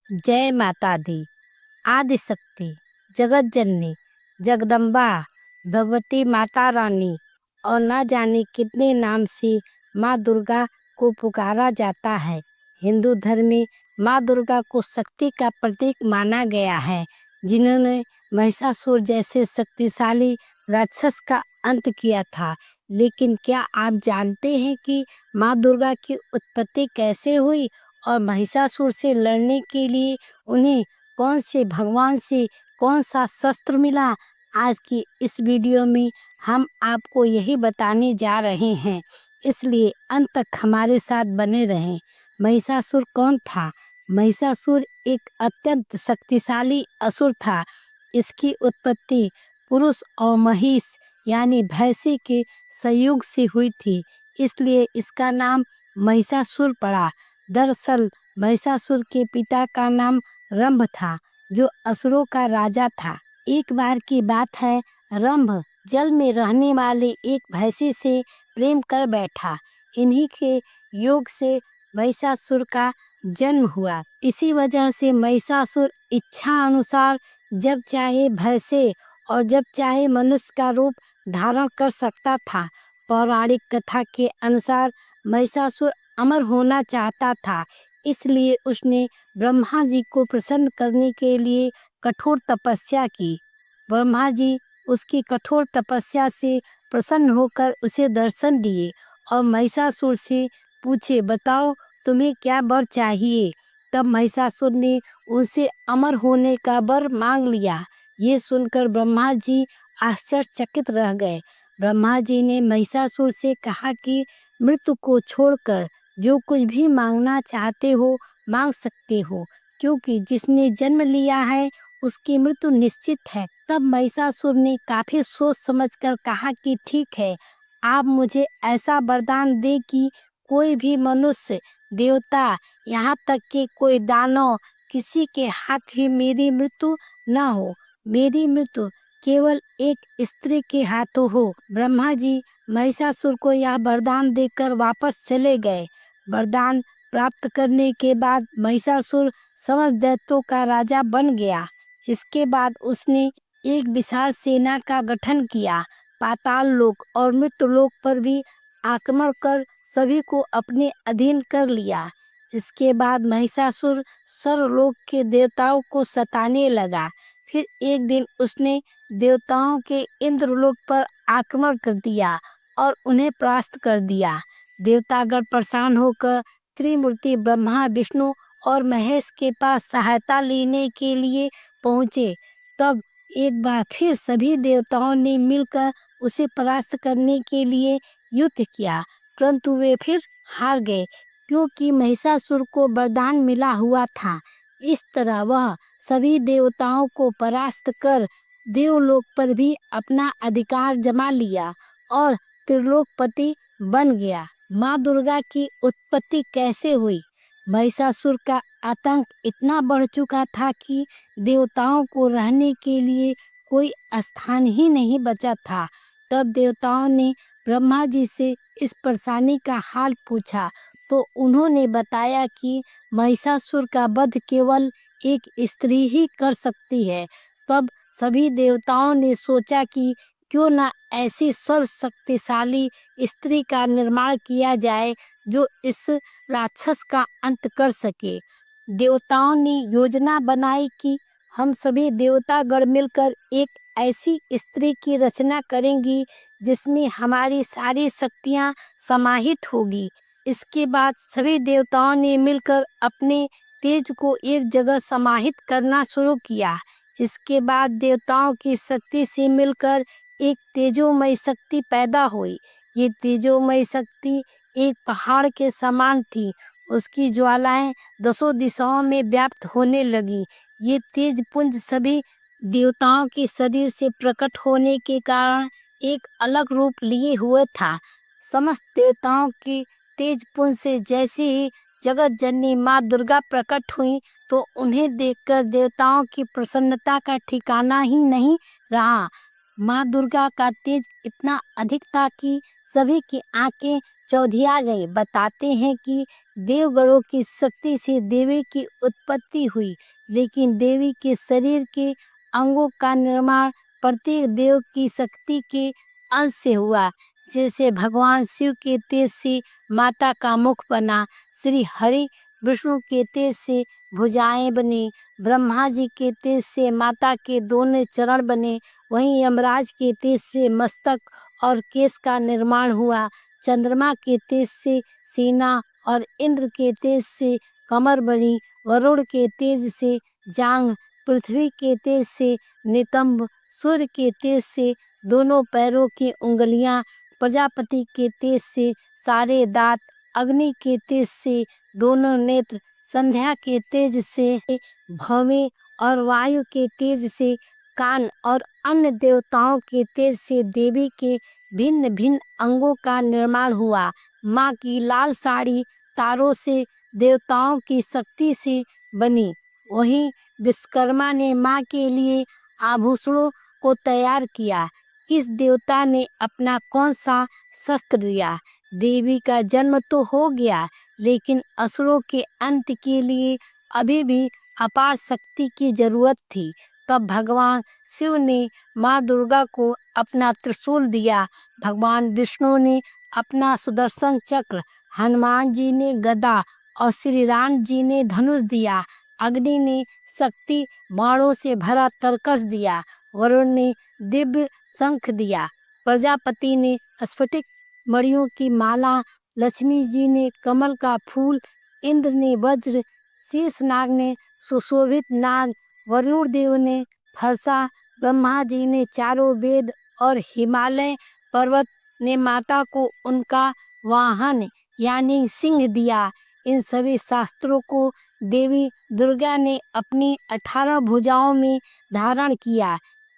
जय माता दी। आदि शक्ति, जगत जननी, जगदम्बा, भगवती माता रानी और न जाने कितने नाम से माँ दुर्गा को पुकारा जाता है। हिंदू धर्म में माँ दुर्गा को शक्ति का प्रतीक माना गया है, जिन्होंने महिषासुर जैसे शक्तिशाली राक्षस का अंत किया था। लेकिन क्या आप जानते हैं कि माँ दुर्गा की उत्पत्ति कैसे हुई और महिषासुर से लड़ने के लिए उन्हें कौन से भगवान से कौन सा शस्त्र मिला? आज की इस वीडियो में हम आपको यही बताने जा रहे हैं, इसलिए अंत तक हमारे साथ बने रहें। महिषासुर कौन था? महिषासुर एक अत्यंत शक्तिशाली असुर था। इसकी उत्पत्ति पुरुष और महिष यानी भैंसी के संयोग से हुई थी, इसलिए इसका नाम महिषासुर पड़ा। दरअसल महिषासुर के पिता का नाम रंभ था, जो असुरों का राजा था। एक बार की बात है, रंभ जल में रहने वाले एक भैंसी से प्रेम कर बैठा। इन्हीं के योग से महिषासुर का जन्म हुआ। इसी वजह से महिषासुर इच्छा अनुसार जब चाहे भैंसे और जब चाहे मनुष्य का रूप धारण कर सकता था। पौराणिक कथा के अनुसार महिषासुर अमर होना चाहता था, इसलिए उसने ब्रह्मा जी को प्रसन्न करने के लिए कठोर तपस्या की। ब्रह्मा जी उसकी कठोर तपस्या से प्रसन्न होकर उसे दर्शन दिए और महिषासुर से पूछे, बताओ तुम्हें क्या वर चाहिए? तब महिषासुर ने उनसे अमर होने का वर मांग लिया। ये सुनकर ब्रह्मा जी आश्चर्यचकित रह गए। ब्रह्मा जी ने महिषासुर से कहा कि मृत्यु को छोड़कर जो कुछ भी मांगना चाहते हो मांग सकते हो, क्योंकि जिसने जन्म लिया है उसकी मृत्यु निश्चित है। तब महिषासुर ने काफी सोच समझकर कहा कि ठीक है, आप मुझे ऐसा वरदान दे कि कोई भी मनुष्य, देवता, यहाँ तक कि कोई दानव, किसी के हाथ भी मेरी मृत्यु न हो। मेरी मृत्यु केवल एक स्त्री के हाथों हो। ब्रह्मा जी महिषासुर को यह वरदान देकर वापस चले गए। वरदान प्राप्त करने के बाद महिषासुर समस्त दैत्यों का राजा बन गया। इसके बाद उसने एक विशाल सेना का गठन किया। पाताल लोक और मृत्यु लोक पर भी आक्रमण कर सभी को अपने अधीन कर लिया। इसके बाद महिषासुर सर्वलोक के देवताओं को सताने लगा। फिर एक दिन उसने देवताओं के इंद्रलोक पर आक्रमण कर दिया और उन्हें परास्त कर दिया। देवतागण परेशान होकर त्रिमूर्ति ब्रह्मा, विष्णु और महेश के पास सहायता लेने के लिए पहुँचे। तब एक बार फिर सभी देवताओं ने मिलकर उसे परास्त करने के लिए युद्ध किया, परंतु वे फिर हार गए, क्योंकि महिषासुर को वरदान मिला हुआ था। इस तरह वह सभी देवताओं को परास्त कर देवलोक पर भी अपना अधिकार जमा लिया और त्रिलोकपति बन गया। माँ दुर्गा की उत्पत्ति कैसे हुई? महिषासुर का आतंक इतना बढ़ चुका था कि देवताओं को रहने के लिए कोई स्थान ही नहीं बचा था। तब देवताओं ने ब्रह्मा जी से इस परेशानी का हाल पूछा, तो उन्होंने बताया कि महिषासुर का वध केवल एक स्त्री ही कर सकती है। तब सभी देवताओं ने सोचा कि क्यों न ऐसी सर्वशक्तिशाली स्त्री का निर्माण किया जाए जो इस राक्षस का अंत कर सके। देवताओं ने योजना बनाई कि हम सभी देवतागण मिलकर एक ऐसी स्त्री की रचना करेंगी जिसमें हमारी सारी शक्तियां समाहित होगी। इसके बाद सभी देवताओं ने मिलकर अपने तेज को एक जगह समाहित करना शुरू किया। इसके बाद देवताओं की शक्ति से मिलकर एक तेजोमय शक्ति पैदा हुई। ये तेजोमय शक्ति एक पहाड़ के समान थी। उसकी ज्वालाएं दसों दिशाओं में व्याप्त होने लगी। ये तेज पुंज सभी देवताओं के शरीर से प्रकट होने के कारण एक अलग रूप लिए हुए था। समस्त देवताओं की तेज पुंज से जैसे ही जगत जननी माँ दुर्गा प्रकट हुई, तो उन्हें देखकर देवताओं की प्रसन्नता का ठिकाना ही नहीं रहा। माँ दुर्गा का तेज इतना अधिक था कि सभी की आंखें चौधिया गए। बताते हैं कि देवगणों की शक्ति से देवी की उत्पत्ति हुई, लेकिन देवी के शरीर के अंगों का निर्माण प्रत्येक देव की शक्ति के अंश से हुआ। जैसे भगवान शिव के तेज से माता का मुख बना, श्री हरि विष्णु के तेज से भुजाएं बनी, ब्रह्मा जी के तेज से माता के दोनों चरण बने, वहीं यमराज के तेज से मस्तक और केश का निर्माण हुआ। चंद्रमा के तेज से सीना और इंद्र के तेज से कमर बनी, वरुण के तेज से जांघ, पृथ्वी के तेज से नितंब, सूर्य के तेज से दोनों पैरों की उंगलियां, प्रजापति के तेज से सारे दांत, अग्नि के तेज से दोनों नेत्र, संध्या के तेज से भौवें और वायु के तेज से कान और अन्य देवताओं के तेज से देवी के भिन्न भिन्न अंगों का निर्माण हुआ। माँ की लाल साड़ी तारों से देवताओं की शक्ति से बनी। वहीं विश्वकर्मा ने माँ के लिए आभूषणों को तैयार किया। किस देवता ने अपना कौन सा शस्त्र दिया? देवी का जन्म तो हो गया, लेकिन असुरों के अंत के लिए अभी भी अपार शक्ति की जरूरत थी। तब भगवान शिव ने माँ दुर्गा को अपना त्रिशूल दिया, भगवान विष्णु ने अपना सुदर्शन चक्र, हनुमान जी ने गदा और श्री राम जी ने धनुष दिया। अग्नि ने शक्ति बाणों से भरा तरकस दिया, वरुण ने दिव्य शंख दिया, प्रजापति ने स्फटिक मणियों की माला, लक्ष्मी जी ने कमल का फूल, इंद्र ने वज्र, शेषनाग ने सुशोभित नाग, वरुण देव ने फरसा, ब्रह्मा जी ने चारों वेद और हिमालय पर्वत ने माता को उनका वाहन यानी सिंह दिया। इन सभी शास्त्रों को देवी दुर्गा ने अपनी 18 भुजाओं में धारण किया।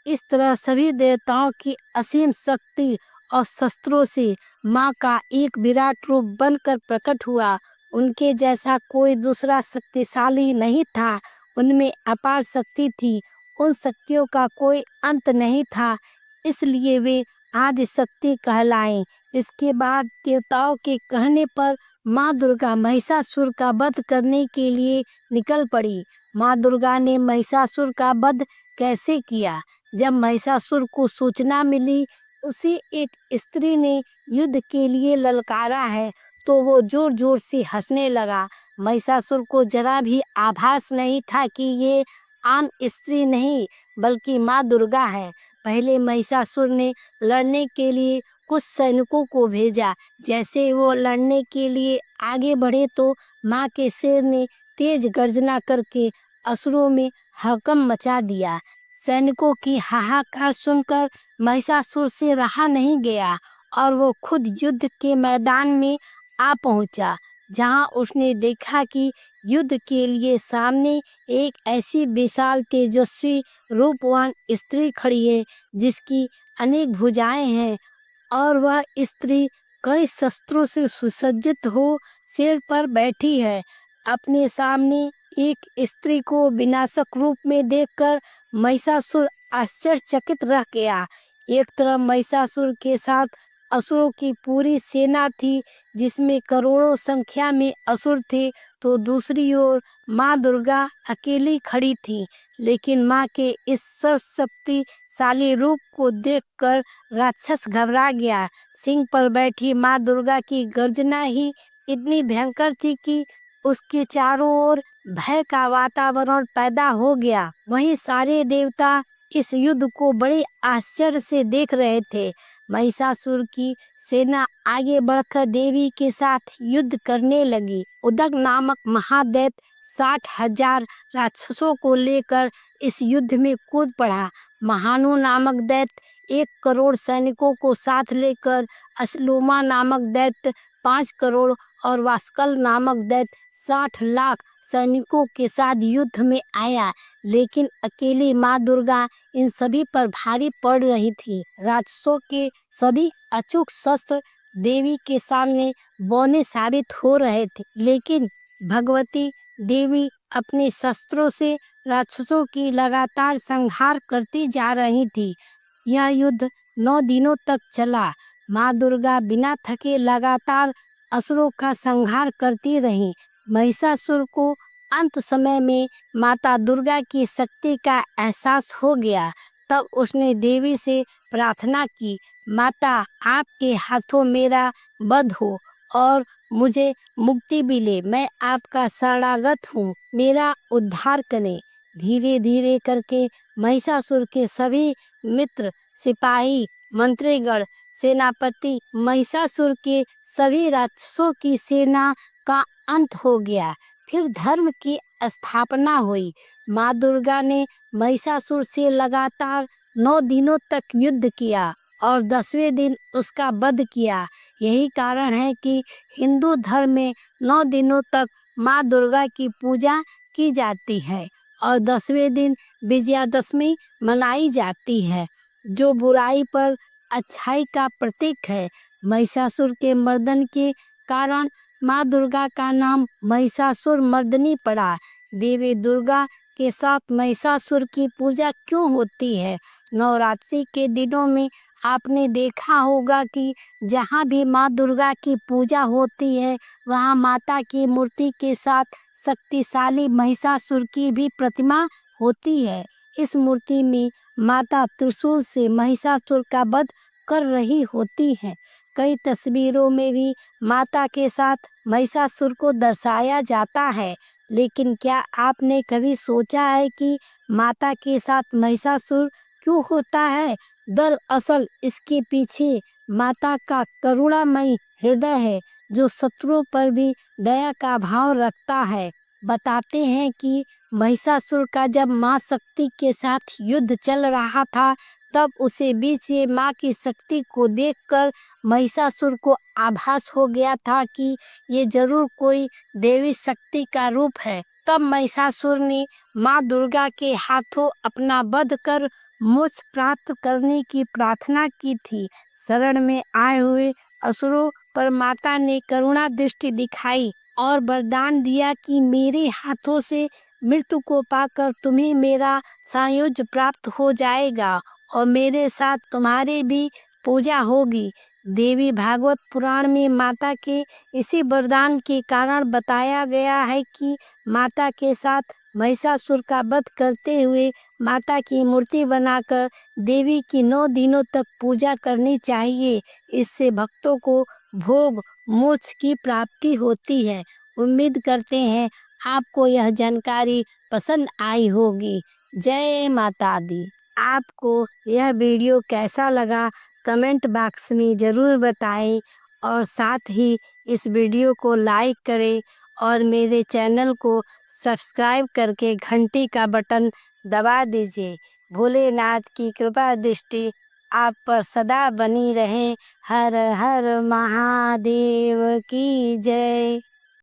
इस तरह सभी देवताओं की असीम शक्ति और शस्त्रों से माँ का एक विराट रूप बनकर प्रकट हुआ। उनके जैसा कोई दूसरा शक्तिशाली नहीं था। उनमें अपार शक्ति थी, उन शक्तियों का कोई अंत नहीं था, इसलिए वे आदि शक्ति कहलाएं। इसके बाद देवताओं के कहने पर माँ दुर्गा महिषासुर का वध करने के लिए निकल पड़ी। माँ दुर्गा ने महिषासुर का वध कैसे किया? जब महिषासुर को सूचना मिली उसी एक स्त्री ने युद्ध के लिए ललकारा है, तो वो जोर जोर से हंसने लगा। महिषासुर को जरा भी आभास नहीं था कि ये आम स्त्री नहीं बल्कि माँ दुर्गा है। पहले महिषासुर ने लड़ने के लिए कुछ सैनिकों को भेजा। जैसे वो लड़ने के लिए आगे बढ़े तो माँ के शेर ने तेज गर्जना करके असुरों में हड़कंप मचा दिया। सैनिकों की हाहाकार सुनकर महिषासुर से रहा नहीं गया और वो खुद युद्ध के मैदान में आ पहुंचा, जहां उसने देखा कि युद्ध के लिए सामने एक ऐसी विशाल तेजस्वी रूपवान स्त्री खड़ी है जिसकी अनेक भुजाएं हैं और वह स्त्री कई शस्त्रों से सुसज्जित हो शेर पर बैठी है। अपने सामने एक स्त्री को विनाशक रूप में देखकर महिषासुर आश्चर्यचकित रह गया। एक तरफ महिषासुर के साथ असुरों की पूरी सेना थी जिसमें करोड़ों संख्या में असुर थे, तो दूसरी ओर माँ दुर्गा अकेली खड़ी थी। लेकिन माँ के इस सर्वशक्तिशाली रूप को देखकर राक्षस घबरा गया। सिंह पर बैठी माँ दुर्गा की गर्जना ही इतनी भयंकर थी कि उसके चारों ओर भय का वातावरण पैदा हो गया। वहीं सारे देवता इस युद्ध को बड़े आश्चर्य से देख रहे थे। महिषासुर की सेना आगे बढ़कर देवी के साथ युद्ध करने लगी। उदक नामक महादैत्य 60,000 राक्षसों को लेकर इस युद्ध में कूद पड़ा। महानु नामक दैत्य 1 करोड़ सैनिकों को साथ लेकर, अश्लोमा नामक दैत्य 5 करोड़ और वास्कल नामक दैत्य 60 लाख सैनिकों के साथ युद्ध में आया। लेकिन अकेली माँ दुर्गा इन सभी पर भारी पड़ रही थी। राक्षसों के सभी अचूक शस्त्र देवी के सामने बौने साबित हो रहे थे, लेकिन भगवती देवी अपने शस्त्रों से राक्षसों की लगातार संहार करती जा रही थी। यह युद्ध 9 दिनों तक चला। माँ दुर्गा बिना थके लगातार असुरों का संहार करती रहीं। महिषासुर को अंत समय में माता दुर्गा की शक्ति का एहसास हो गया। तब उसने देवी से प्रार्थना की, माता आपके हाथों मेरा वध हो और मुझे मुक्ति मिले। मैं आपका शरणागत हूँ, मेरा उद्धार करें। धीरे धीरे करके महिषासुर के सभी मित्र, सिपाही, मंत्रीगण, सेनापति, महिषासुर के सभी राक्षसों की सेना का अंत हो गया। फिर धर्म की स्थापना हुई। माँ दुर्गा ने महिषासुर से लगातार 9 दिनों तक युद्ध किया और 10वें दिन उसका वध किया। यही कारण है कि हिंदू धर्म में 9 दिनों तक माँ दुर्गा की पूजा की जाती है और 10वें दिन विजयादशमी मनाई जाती है, जो बुराई पर अच्छाई का प्रतीक है। महिषासुर के मर्दन के कारण माँ दुर्गा का नाम महिषासुर मर्दनी पड़ा। देवी दुर्गा के साथ महिषासुर की पूजा क्यों होती है? नवरात्रि के दिनों में आपने देखा होगा कि जहाँ भी माँ दुर्गा की पूजा होती है वहाँ माता की मूर्ति के साथ शक्तिशाली महिषासुर की भी प्रतिमा होती है। इस मूर्ति में माता त्रिशूल से महिषासुर का वध कर रही होती हैं। कई तस्वीरों में भी माता के साथ महिषासुर को दर्शाया जाता है। लेकिन क्या आपने कभी सोचा है कि माता के साथ महिषासुर क्यों होता है? दरअसल इसके पीछे माता का करुणामयी हृदय है, जो शत्रुओं पर भी दया का भाव रखता है। बताते हैं कि महिषासुर का जब माँ शक्ति के साथ युद्ध चल रहा था, तब उसे बीच में माँ की शक्ति को देखकर महिषासुर को आभास हो गया था कि ये जरूर कोई देवी शक्ति का रूप है। तब महिषासुर ने माँ दुर्गा के हाथों अपना वध कर मोक्ष प्राप्त करने की प्रार्थना की थी। शरण में आए हुए असुरों पर माता ने करुणा दृष्टि दिखाई और वरदान दिया कि मेरे हाथों से मृत्यु को पाकर तुम्हें मेरा सायुज्य प्राप्त हो जाएगा और मेरे साथ तुम्हारी भी पूजा होगी। देवी भागवत पुराण में माता के इसी वरदान के कारण बताया गया है कि माता के साथ महिषासुर का वध करते हुए माता की मूर्ति बनाकर देवी की 9 दिनों तक पूजा करनी चाहिए। इससे भक्तों को भोग मोक्ष की प्राप्ति होती है। उम्मीद करते हैं आपको यह जानकारी पसंद आई होगी। जय माता दी। आपको यह वीडियो कैसा लगा कमेंट बॉक्स में ज़रूर बताएं और साथ ही इस वीडियो को लाइक करें और मेरे चैनल को सब्सक्राइब करके घंटी का बटन दबा दीजिए। भोलेनाथ की कृपा दृष्टि आप पर सदा बनी रहे। हर हर महादेव की जय।